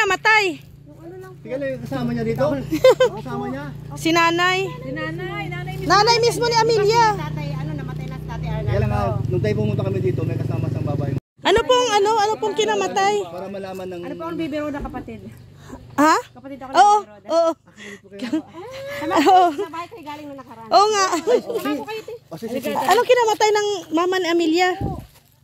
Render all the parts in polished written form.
kinamatay? Tingnan lang yung kasama niya dito. Kasama niya. Si nanay. Nanay mismo ni Amelia. Tatay, namatay na si Tatay Arnaldo. Kaya lang nga, nung tayo pumunta kami dito, may kasama sang babae. Ano pong kinamatay? Para malaman ng... Ano po ang bibiro na kapatid? Ha? Kapatid ako Oo, ng bibiro. oo. Sa bahay kayo galing nung nakaraan. Oo nga. Ako kayo, te. Anong kinamatay ng mama ni Amelia?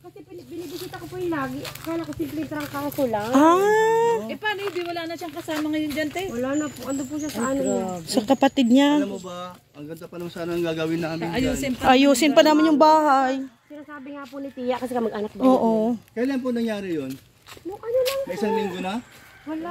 Kasi binibisita ko po yung lagi. Akala ko simple trangkaso ko lang. Ah, Paano hindi wala na siyang kasama ngayon dyan, te? Wala na po. Ando po siya sa ano niya. sa kapatid niya. Alam mo ba, ang ganda pa nung sana ang gagawin namin dyan. Ayusin pa. Ayusin pa namin yung bahay. Sinasabi nga po ni Tia kasi kamag-anak ba? Oo. Kailan po nangyari yun? Nung ano lang. May isang linggo na? Wala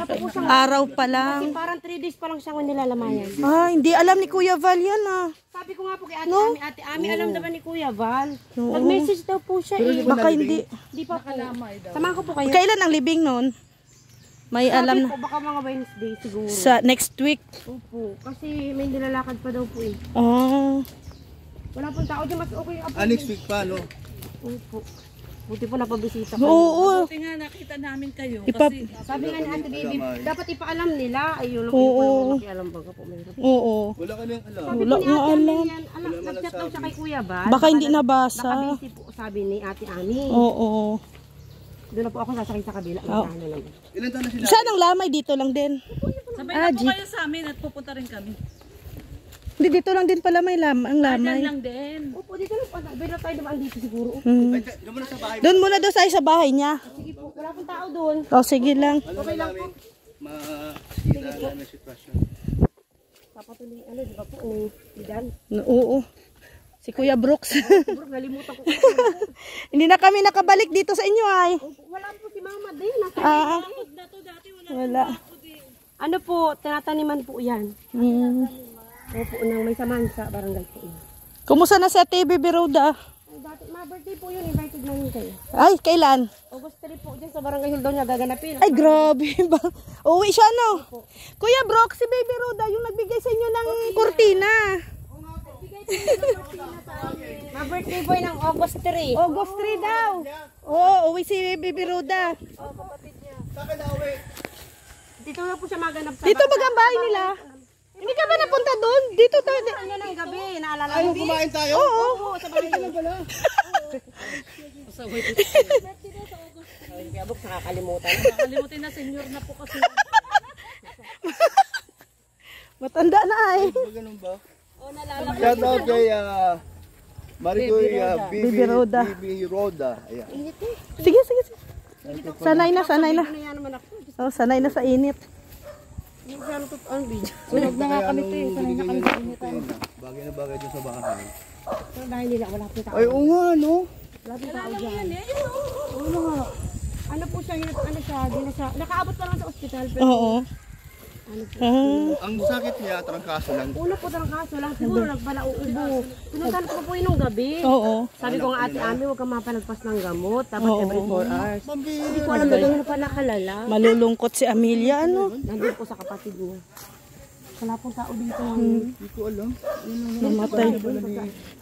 pa po siyang... Araw pa Kasi lang. parang 3 days pa lang siyang nilalamayan. Ah, hindi alam ni Kuya Val yan ah. Sabi ko nga po kay Ate Ami, alam naman ni Kuya Val. Nag-message daw po siya eh. Baka hindi. Di pa po. Samahan ko po kayo. Kailan ang libing nun? May alam Sabi na. po, baka mga Wednesday siguro. Sa next week. Opo. Kasi may nilalakad pa daw po eh. Ah. Wala pong tao dyan. Mas okay yung appointment. Next week pa, no? Opo. Buti po napabisita ko. Oo. Buti nga nakita namin kayo. Ipa- Kasi Sabi nga ni Ate Baby, dapat ipaalam nila. Ayun, Oo. alam baga po. Mayroon. Oo. Wala ka nang alam. Sabi Wala po ni nga Ate alam. Ami yan, nag-chat daw siya kay Kuya Val. Baka hindi nabasa. Baka busy po, sabi ni Ate Ami. Oo. Doon na po ako sasakay sa kabila. Oh. Ano lang. Ilan taon na sila? Saan ang lamay? Dito lang din. sabay na po kayo sa amin at pupunta rin kami. Hindi, dito lang din pala may ang Dyan lamay. lang din. Opo, dito lang po. Pero tayo naman dito siguro. Ay, doon mo na sa bahay. Doon muna daw sa bahay niya. Sige po, wala pong tao doon. O, sige lang. Okay lang po. Makakita namin sitwasyon. Papatuloy, di ba po, ni Lidan? Oo. Si Kuya Brooks. Bro, nalimutan ko. Hindi na kami nakabalik dito sa inyo ay. Wala po si Mama din. Nasa Wala. ano po, tinataniman po yan. Opo, nang may samansa, barangay po yan. Kumusta na sa TV Biroda? Ay, dati, birthday po yun, invited namin kayo. Ay, kailan? August 3 po, dyan sa barangay Hildo niya, gaganapin. Ay, grabe. Uwi siya, no? Kuya Brooks, si Baby Roda, yung nagbigay sa inyo ng kurtina. Ma-birthday boy ng August 3. August 3 daw. Oo, uwi si Baby Roda. Saka na uwi. Dito na po siya maganap sa Dito baga ang bahay nila. Hindi ka ba napunta doon? Dito tayo. ano ng gabi, naalala Ay, mo? kumain tayo? Oo. Oo, sa barangay. Kaya buk, nakakalimutan. Nakalimutin na senior na po kasi. Matanda na ay. Ganun ba? Shout out kay Maricoy Bibi Roda. Bibi Roda. Ayan. Sige, sige, sige. Sanay na, sanay na. Ano yan naman ako? Oh, sanay na sa init. Hindi ko ano to, ang video. Sunog na nga kami ito. Sanay na kami sa initan. Bagay na bagay dyan sa bahay. Pero dahil nila, wala po tao. Ay, oo nga, no? Wala po tao dyan. Ano nga? Ano po siya, ano siya, nakaabot pa lang sa ospital. Pero Oo. ano po. Ang sakit niya, trangkaso lang. Una po ng kaso lang, siguro nagbalauubo. Pinuntan ko po yun nung gabi. Oo. Sabi ko nga Ate Ami, huwag kang mapalagpas ng gamot. Dapat every 4 hours. Pambira. Hindi ko alam na gano'n pa nakalala. Malulungkot si Amelia, ano? Nandun po sa kapatid niya. Wala pong tao dito. Hindi ko alam. Namatay.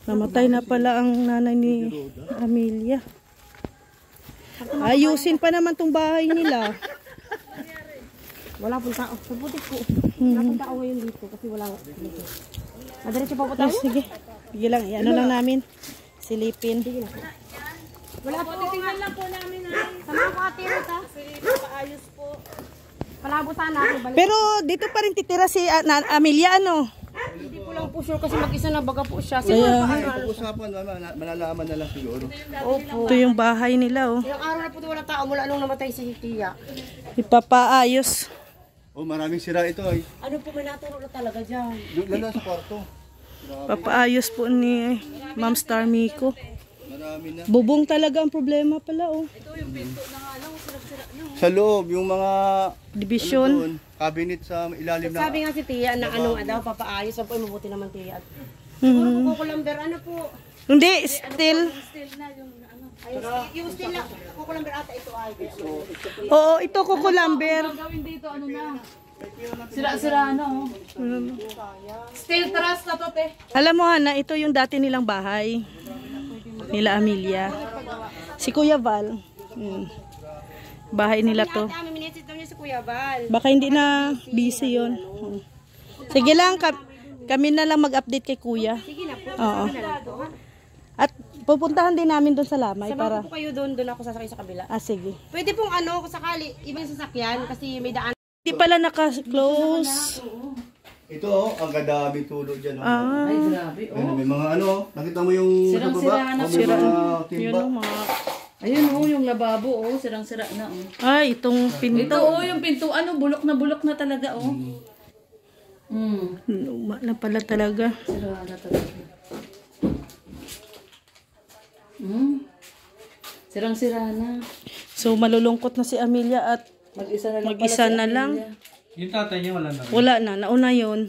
Namatay na pala ang nanay ni Amelia. Ayusin pa naman tong bahay nila. Wala pong tao. Sa butik po. Wala pong tao ngayon dito kasi wala. Madiretso pa po tayo? Sige. Sige lang. Ano lang namin. Silipin. Wala po. Tingnan lang po namin na. Sama ko Ate Rita. Paayos po. Palabo sana ako balik. Pero dito pa rin titira si Amelia, ano? Hindi ko lang po sure kasi mag-isa na baga po siya. Kaya, Siguro Ay, pag-usapan, malalaman na lang siguro. Opo. ito yung bahay nila, oh. Ilang araw na po wala tao mula nung namatay si Tia. Ipapaayos. Oh, maraming sira ito ay. Ano po may naturo na talaga dyan? Doon lang sa kwarto. Papaayos po ni Ma'am Star Miko. Marami na. Bubong talaga ang problema pala, oh. Sa loob, yung mga Division. ano doon, cabinet sa ilalim na. Sabi nga si Tia na ano nga daw papaayos. Ang po mabuti naman Tia. Siguro po kukulamber ano po. Hindi, still. Yung still na kukulamber ata ito ay. Oo, ito kukulamber. Gawin dito, ano na. Sira-sira, ano. Steel truss na to, te. Alam mo, Hana, ito yung dati nilang bahay. Nila Amelia. Si Kuya Val. Bahay nila to. Ate, minisit daw niya Kuya Bal. Baka hindi na busy yun. Sige lang, kami na lang mag-update kay Kuya. Sige na po. Oo. At pupuntahan din namin doon sa Lamay Samahan para... ko po kayo doon ako sasakay sa kabila. Sige. Pwede pong kung sakali, ibang sasakyan kasi may daan. Hindi pala naka-close. Ito ang kadami tulog dyan. Ay, grabe. Ayun, may mga nakita mo yung Sirang-sira na. may mga timba. Yun mga... Ayun yung lababo, sirang-sira na, Ay, itong pinto. Ito, yung pinto, bulok na talaga, Luma na pala talaga. Sira na talaga. Sirang-sira na. So, malulungkot na si Amelia at Mag-isa na lang mag-isa na lang. Yung tatay niya wala na. Wala na, nauna yun.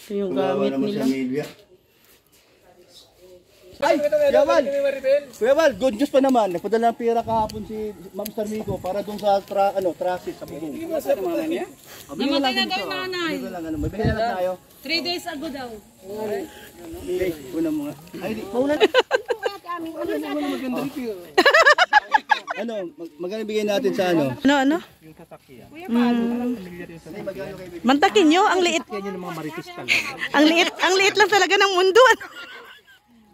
Ito yung Kawawa gamit naman si nila. Amelia. Ay, Kuya Val! Kuya Val, good news pa naman. Nagpadala ng pera kahapon si Ma'am Sarmico para dun sa transit sa bubong. Namatay na daw nanay. May binila lang tayo. 3 days ago daw. Okay, una mo nga. Ay, di. Mauna. Maganda rin magkano bigay natin sa Ano? Yung sasakyan. Magkano kayo bibigay? Mantakin nyo, ang liit. Yan yung mga marites talaga. Ang liit lang talaga ng mundo.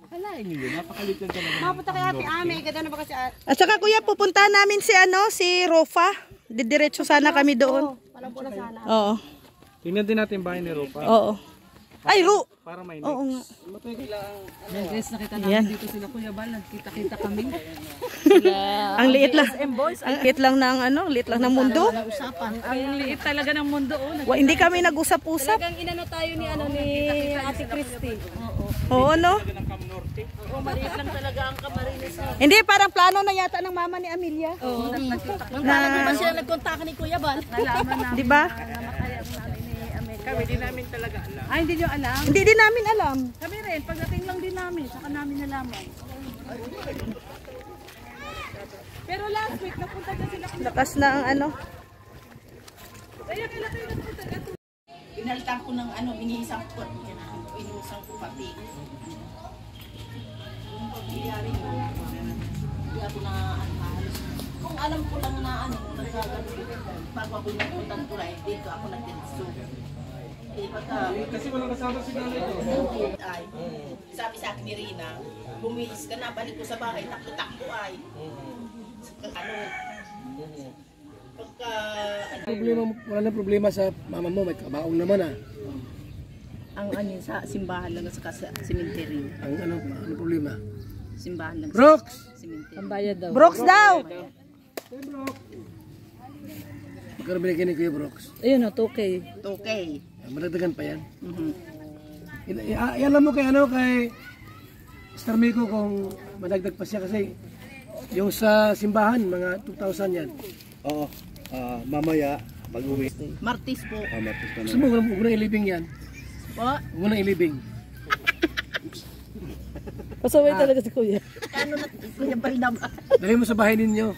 Akalain nyo yun, napakalit lang talaga. Mapunta kay Ate Ame, ganda na ba kasi At saka kuya, pupuntahan namin si Rofa. Didiretso sana kami doon. Walang po na sana. Oo. Tingnan din natin bahay ni Ropa. Oo. Ay, Para may Oo nga. Guys, nakita Yan. dito sila Kuya Bal, nagkita-kita kami. Ang liit lang. Ang liit lang ng liit lang ng mundo. Ang liit talaga ng mundo, Hindi kami nag-usap-usap. Talagang inano tayo ni Ate Christy. Oo, no? Maliit lang talaga ang Camarines. Hindi, parang plano na yata ng mama ni Amelia. Oo, nagkita. Nung talagang ba siya nagkontak ni Kuya Bal? Nalaman na. Di ba? Kami din namin talaga alam. Ay, hindi nyo alam. Hindi din namin alam. Kami rin, pagdating lang din namin, saka namin nalaman. Pero last week, napunta na sila. Lakas na ang Kaya kailan kayo napunta na? Pinalitan ko ng binisang ko. Pinusang ko pati. Yung pagyayari ko, hindi ako na halos. Kung alam ko lang na nagkagano, pag ako napuntan ko rin, dito ako nagtinso. Kasi walang kasama si nanay ko. Ay, sabi sa akin ni Rina, bumilis ka na, balik ko sa bahay, takbo-takbo ay. Pagka, Wala na problema sa mama mo, may kabaong naman ang sa simbahan lang sa cemetery. Ang ano problema? Simbahan lang sa Brooks! cemetery. Brooks daw. Magkano binigyan ni Kuya Brooks? Ayun o, 2K. Okay. Madagdagan pa yan. Alam mo kay Star Miko kung madagdag pa siya kasi yung sa simbahan, mga 2,000 yan. Oo. Mamaya, pag-uwi. Martis po. Matis pa Gusto mo, huwag mo nang ilibing yan. Po? Huwag mo nang ilibing. Pasaway talaga si Kuya. Ano na, kuya pa rin naman. Dali mo sa bahay ninyo.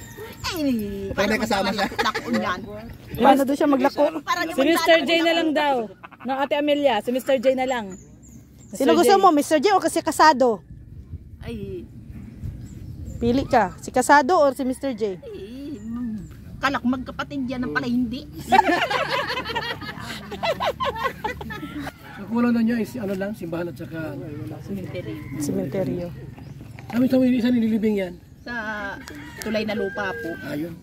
Ay, Pag may kasama siya. Lako yan. Paano doon siya maglako? Para Si Mr. J na lang daw. Ng Ate Amelia, si Mr. J na lang. Sino gusto mo, Mr. J o kasi kasado? Ay, Pili ka, si kasado or si Mr. J? kalak magkapatid yan na pala hindi. Ang kulang na niya is simbahan at saka Cemetery. Sementeryo. Sabi isa nililibing yan. Sa tulay na lupa po. Ayun.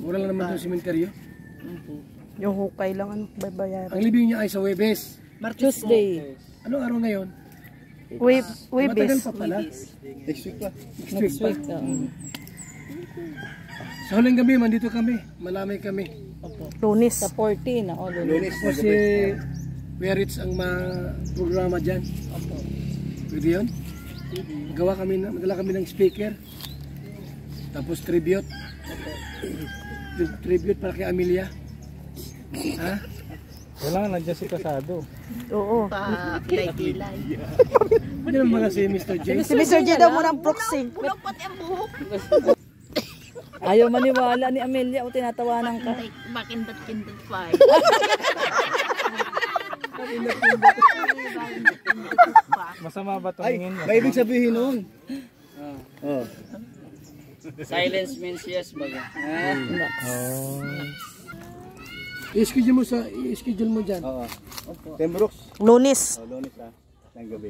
Mura lang naman itong sementeryo. Yung hukay lang, babayaran. Ang libing niya ay sa Webes. Tuesday. Anong araw ngayon? Webes. Matagal pa pala. Next week pa. Next week pa. Sa huling gabi, mandito kami. Malamay kami. Lunes. Sa 14 na. Lunes. Kasi Kuya Ritz ang programa dyan. Pwede yun? Magdala kami ng speaker. Tapos tribute. Tribute para kay Amelia. Ha? Wala, nandiyan si Kasado. Oo. Pa kilay-kilay. Hindi naman mga si Mr. J. Si Mr. J daw muna ang proxy. Bulok pati ang buhok. Ayaw maniwala ni Amelia o tinatawanan ka. Makindat-kindat pa eh. Masama ba Ay, tumingin? may ibig sabihin nun. Oh. Silence means yes, baga. I-schedule mo dyan. Oo. Tembrooks. Lunes. Lunes ng gabi.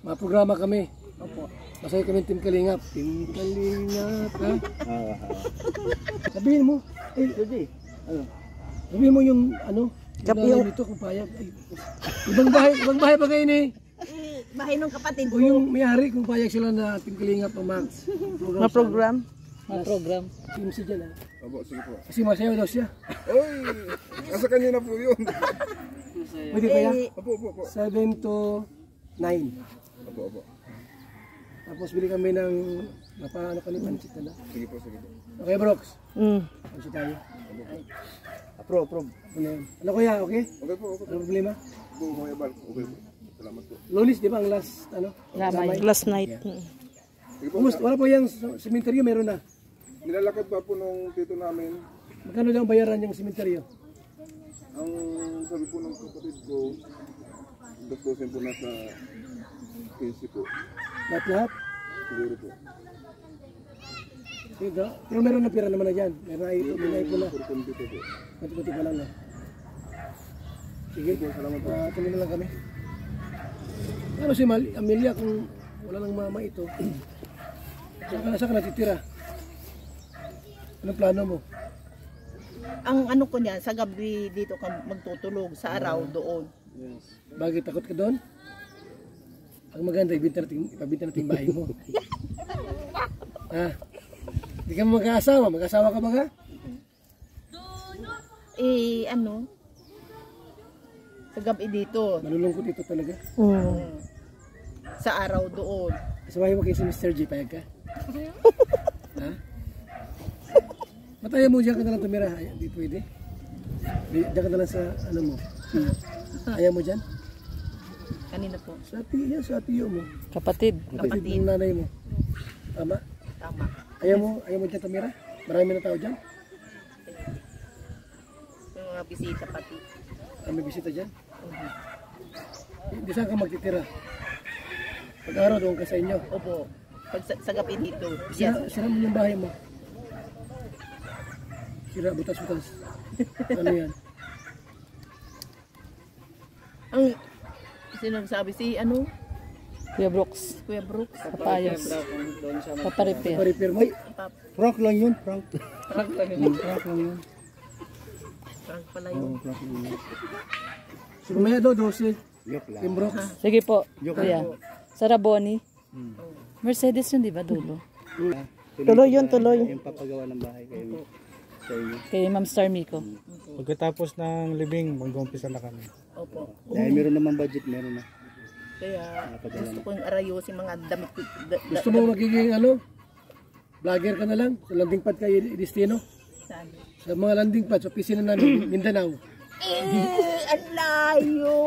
Maprograma kami. Opo. Masaya kami Team Kalingap. Team Kalingap, ha? Sabihin mo. Sige. Ano? Sabihin mo yung Kapi yung... dito kung payag. Ibang bahay pa kayo ni. Bahay ng kapatid O yung may-ari kung payag sila na Team Kalingap ang Ma-program. Team si dyan, ha? Opo, sige po. Kasi masayaw daw siya. Oy! Nasa kanya na po yun. Pwede ba yan? Opo. 7 to 9. Opo. Tapos bili kami ng napaano kami pansit na. Sige po. Okay, Brox? Mm. Pansit tayo. Approve. Ano yan? Ano kuya, okay? Okay po. Ano problema? Kuya Bal. Okay po. Salamat po. Lunis, di ba ang last, Lamay. Last night. Sige po. Kumusta? Wala pa yung sementeryo, meron na. Nilalakad pa po nung tito namin. Magkano daw ang bayaran yung sementeryo? Ang sabi po ng kapatid ko, gastusin po nasa 15 po. Lahat-lahat? Siguro po. Sige, pero meron na pira naman na dyan. Meron na ito, may naipon na. Kurkundi po po. Kunti-kunti pa lang na. Sige, Salamat po. tuloy na lang kami. Ano si Amelia kung wala lang mama ito? Saan ka natitira? Anong plano mo? Ang ano ko niyan, sa gabi dito ka magtutulog, sa araw doon. Bakit takot ka doon? Ang maganda, ipabinta natin yung bahay mo. Hindi ka mag-aasawa. Mag-asawa ka ba nga? Sa gabi dito, Malulungkot ito talaga. sa araw doon. Kasabahin mo kayo si Mr. J, payag ka? Ha? Mataya mo, diyan ka na lang tumira. Ay, hindi pwede. Diyan ka na lang sa, mo. Ayaw mo dyan? Kanina po. Sa tiyo mo. Kapatid. Kapatid ng nanay mo. Tama? Tama. Ayaw mo dyan tumira? Marami na tao dyan? Yung mga bisita pati. May bisita dyan? Di saan ka magtitira? Pag-araw doon ka sa inyo. Opo. Pag sa gabi dito. Sira mo yung bahay mo. Sira, butas-butas. Ano yan? Ang sinasabi si Kuya Brooks. Kuya Brooks. Papayos. Paparepair. Pa-repair mo? Frank lang yun, Frank. Frank pala yun. So, mamaya daw, 12. Joke lang. Timbrox. Sige po. Kuya. Sa Raboni. Mercedes yun, di ba, dulo? Tuloy yun, tuloy. Yung papagawa ng bahay kayo. Sa inyo. Kay Ma'am Star Miko. Pagkatapos ng libing, mag-umpisa na kami. Opo. Dahil meron naman budget, meron na. Kaya gusto kong arayosin mga damit ko. Gusto mo magiging vlogger ka na lang? Sa landing pad kay Destino? Saan? Sa mga landing pad, sa opisina namin, Mindanao. Ang layo!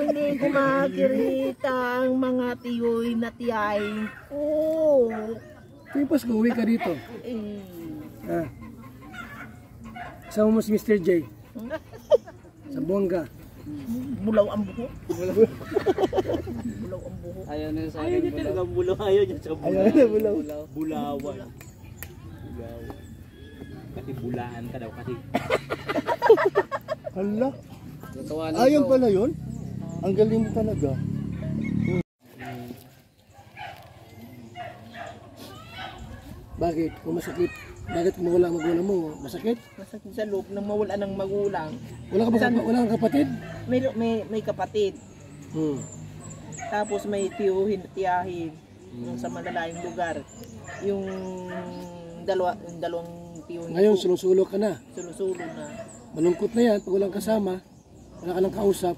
Hindi ko makikita ang mga tiyoy na tiyayin ko. Tuwing Pasko, uwi ka dito. Kasama mo si Mr. J. Sa Buanga. Bulaw ang buhok. Bulaw ang buhok. Ayaw niya sa akin. Ayaw bulaw. Ayaw niya sa bulaw. Ayaw na bulaw. Bulawan. Kasi bulaan ka daw kasi. Hala. Ayun pala yun. Ang galing mo talaga. Bakit? Kung masakit, bakit kung mawala ang magulang mo? Masakit? Masakit sa loob nang mawala ng magulang. Wala kang kapatid? May kapatid. Tapos may tiyuhin at tiyahin. Yung sa malalayong lugar. Yung dalawang tiyuhin. Ngayon, sulusulo ka na. Sulusulo na. Malungkot na yan pag walang kasama, wala ka lang kausap.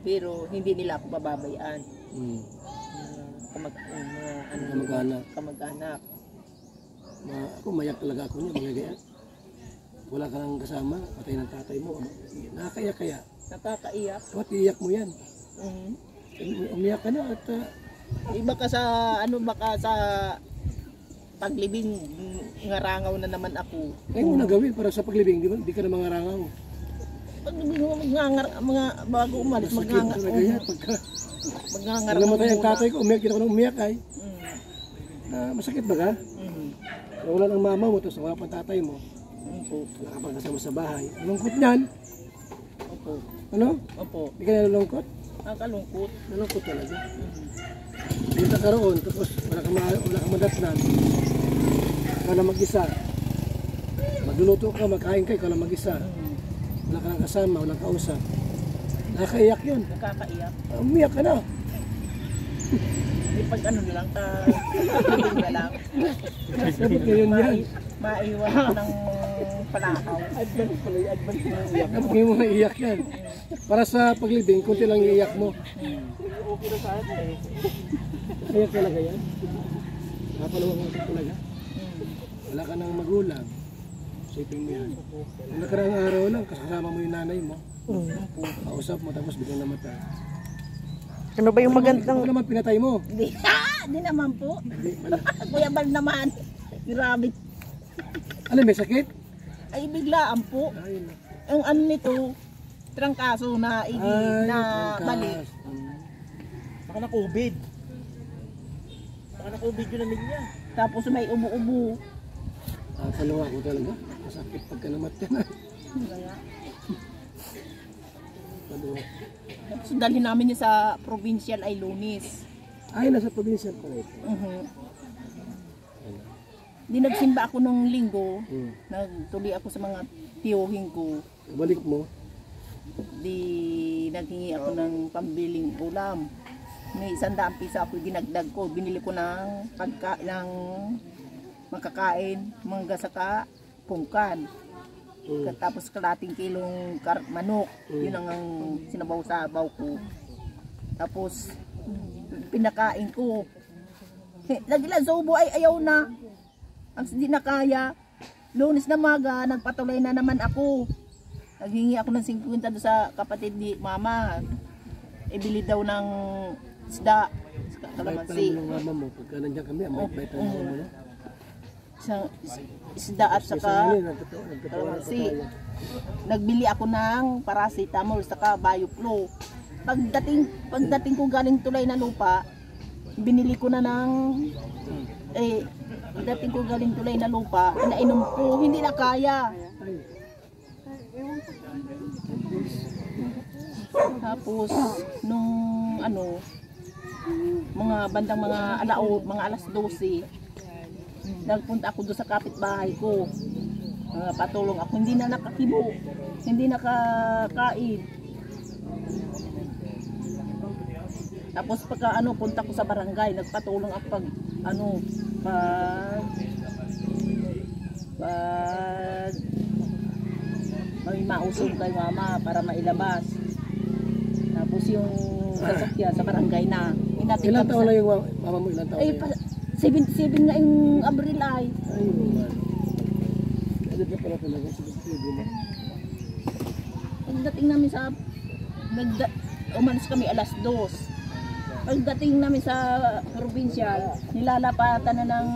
Pero hindi nila ako bababayaan. Kamag-anak. Ako mayak talaga ako niya, mga ganyan. Wala ka lang kasama, patay ng tatay mo. Nakakaiyak kaya? Nakakaiyak. Ba't iiyak mo yan? Umiyak ka na at Baka sa paglibing ngarangaw na naman ako. ayaw mo na gawin para sa paglibing, di ka na mangarangaw. Paglibing mga bago umalis, Masakit talaga yan pagka magngangarangaw. nung namatay ang tatay ko, umiyak, kita ko nang umiyak ay. Masakit ba ka? wala ng mama mo, tapos wala pang tatay mo. Wala ka pang kasama sa bahay. Lungkot niyan. Opo. Ano? Opo. Hindi ka nalulungkot? Ang kalungkot. Nalungkot talaga. Dito ka roon, tapos wala kang madatnan. Ikaw na mag-isa. Magluluto ka, magkain ka, ikaw na mag-isa. Wala ka nang kasama, walang kausap. Nakakaiyak yun. Nakakaiyak. Umiyak ka na. Di pag ano na lang, piling na lang. Sabi ko yun yan. Maiwan ka ng palakaw. Dapat ngayon mo maiiyak yan. Para sa paglibing, kunti lang iiyak mo. Okay na sana eh. Iiyak talaga yan. Napalawang mo talaga. Wala ka nang magulang. Sipin mo yan. Kung nakaraang araw lang, kasama mo yung nanay mo. Kausap mo, tapos biglang namatay. Ano ba yung magandang... Ano naman pinatay mo? Di naman po. Hindi, wala. Kuya Bal naman. Grabe. Ano, may sakit? Ay biglaan po. Ay, Ang ano nito, trangkaso na na balik. Baka na COVID. Baka na COVID yun namin niya. Tapos may ubo-ubo. Paluwa ko talaga. Masakit pagka namatay na. Paluwa. Tapos dalhin namin niya sa provincial ay Lunis. Ay, nasa probinsya pala ito. Di nagsimba ako nung linggo. Nagtuloy ako sa mga tiyuhin ko. Balik mo. Di naghingi ako ng pambiling ulam. May 100 piso ako dinagdag ko. Binili ko ng ng makakain, mangga saka pungkan. Tapos kalating kilong manok. Yun ang sinabaw sa baw ko. Tapos pinakain ko. Nagilan subo ay ayaw na. Ang hindi na kaya. Lunes na maga, nagpatuloy na naman ako. Naghingi ako ng 50 doon sa kapatid ni mama. Ibili daw ng isda. Bait Kalamansi. pala ng mama mo. Pagka nandiyan kami, bait ng mama mo. No? Isda at Kasi saka ano, nagkatawa na kalamansi. tayo. Nagbili ako ng paracetamol saka Bioflow. Pagdating ko galing tulay na lupa, binili ko na ng pagdating ko galing tulay na lupa, nainom ko, hindi na kaya. Tapos nung mga bandang mga alas 12, nagpunta ako doon sa kapitbahay ko. Patulong ako, hindi na nakakibo, hindi nakakain. Tapos pagka punta ko sa barangay, nagpatulong ako pag may mausog kay mama para mailabas. Tapos yung sasakyan sa barangay na. Ilan taon na yung mama mo? Ilan taon na yun? 77 nga yung Abril ay. Ay, man. Ano ka pala talaga? Pagdating namin sa umalis kami alas 2. Pagdating namin sa probinsya, nilalapatan na ng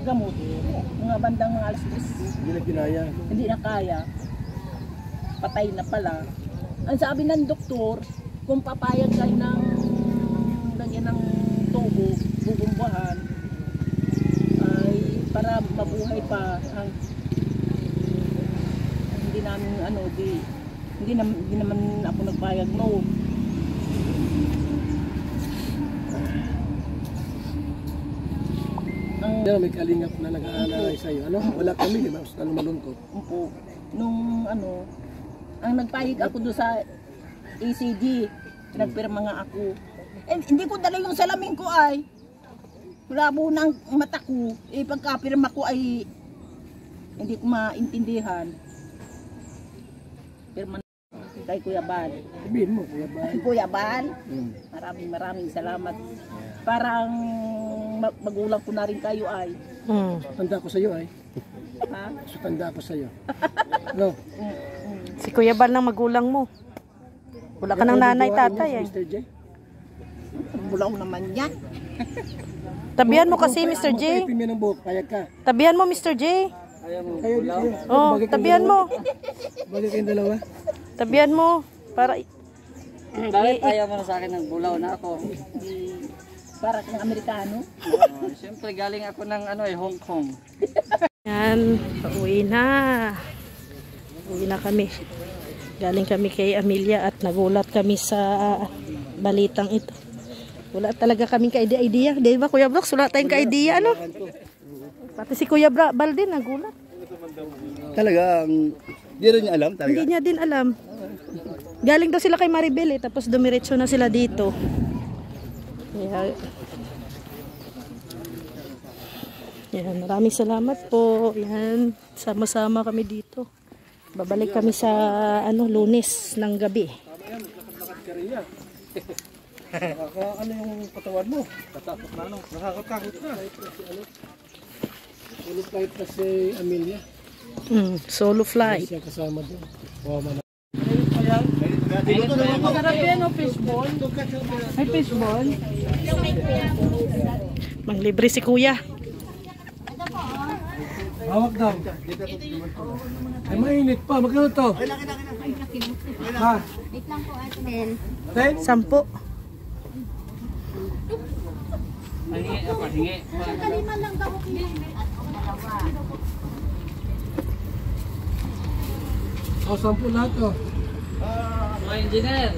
gamot. Mga bandang mga alas 3. Hindi na kinaya. Hindi na kaya. Patay na pala. Ang sabi ng doktor, kung papayag kayo ng lagyan ng tubo, bubumbahan, ay para mabuhay pa ang hindi namin hindi naman ako nagpayag no. Pero may kalingap na nag-aalala sa'yo. Ano? Wala kami, di ba? Basta malungkot. Opo. Nung ang nagpayag ako doon sa ECG, nagpirma nga ako. Hindi ko dala yung salamin ko ay. Labo ng mata ko. Pagkapirma ko ay hindi ko maintindihan. Pirma kay Kuya Bal. Sabihin mo, Kuya Bal. Kuya Bal, maraming salamat. Parang magulang ko na rin kayo ay. Tanda ko sa'yo ay. Ha? Tanda ko sa'yo. No? Si Kuya Bal ng magulang mo. Wala ka ng nanay, tatay eh. Mr. J? Bulaw naman yan. Tabihan mo kasi, Mr. J. Ipin mo ng buhok, payag ka. Tabihan mo, Mr. J. Kayo dito. Oh, tabihan mo. Bagay kayong dalawa. Tabihan mo. Para... Bakit ayaw mo na sa akin ng bulaw na ako? Para kang Amerikano. Siyempre galing ako ng Hong Kong. Yan, pauwi na. Uwi na kami. Galing kami kay Amelia at nagulat kami sa balitang ito. Wala talaga kaming ka-idea. Di ba Kuya Brox? Wala tayong ka-idea, ano? Pati si Kuya Bal din nagulat. Talaga, hindi rin niya alam talaga. Hindi niya din alam. Galing daw sila kay Maribel tapos dumiretso na sila dito. Yeah. Yan, maraming salamat po. Yan, sama-sama kami dito. Babalik kami sa Lunes ng gabi. Ano yung katawan mo? Tatakot na ano? Nakakatakot na. Solo flight na si Amelia. Solo flight. Siya kasama doon. Wow, man. Masarap yan o fishball. May fishball. Manglibre si Kuya. Hawak daw. Ay, mainit pa. Magkano to? Ha? 10? 10? O, 10 lahat to. Mga engineer.